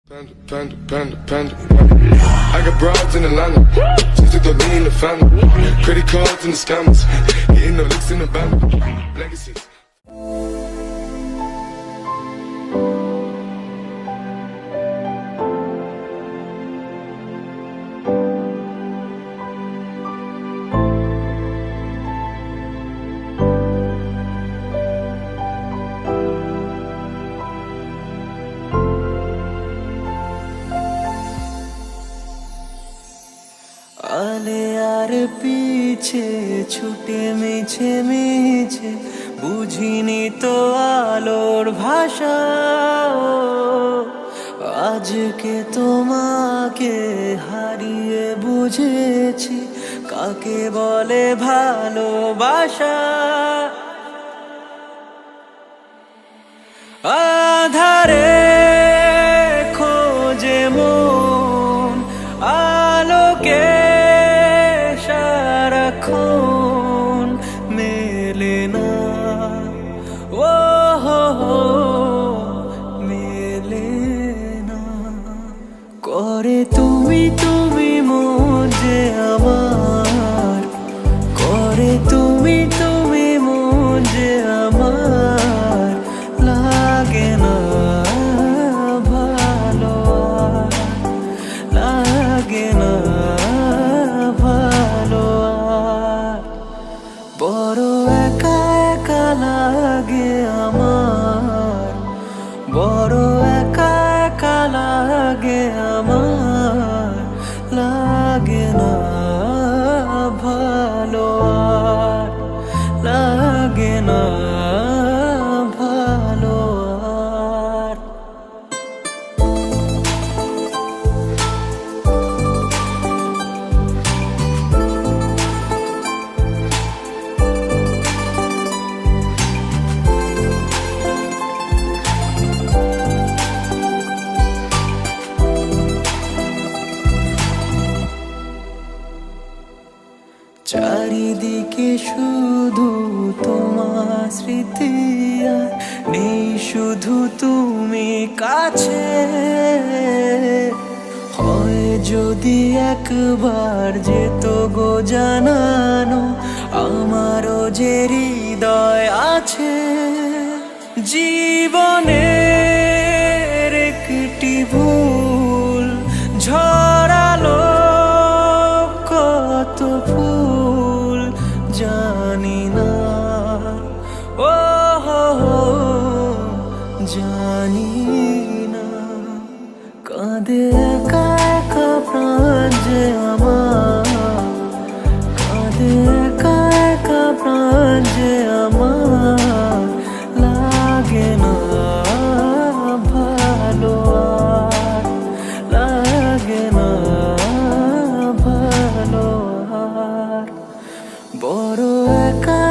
Panda. I got broads in Atlanta. Just to throw me in the family. Credit cards and the scammers. Hitting the licks in the band. Legacies. आले यार पीछे छुटे मिछे मिछे बुझिनी तो आलोर भाषा আজকে তোমাকে হারিয়ে বুঝেছি কাকে বলে ভালোবাসা আধারে খোঁজে মন আলোকে সারাক্ষণ মেলে না ও হো মেলে না করে তুমি তুমি মন যে আমার করে তুমি তুমি মন যে আমার লাগে না ভালো লাগে না বড় একা একা লাগে আমার বড় একা একা লাগে আমার লাগে না ভালো লাগে না ভালো চারিদিকে শুধু তোমার স্মৃতি আর নেই শুধু তুমি কাছে হয় যদি একবার যেত গো জানানো আমারও যে হৃদয় আছে জীবনের একটি ভুল ঝরালো কত ফুল জানি না ও জানি না কাঁদে একা একা প্রাণ যে আমার কাঁদে একা একা প্রাণ যে আমার লাগে না ভালো লাগে না ভালো বড় একা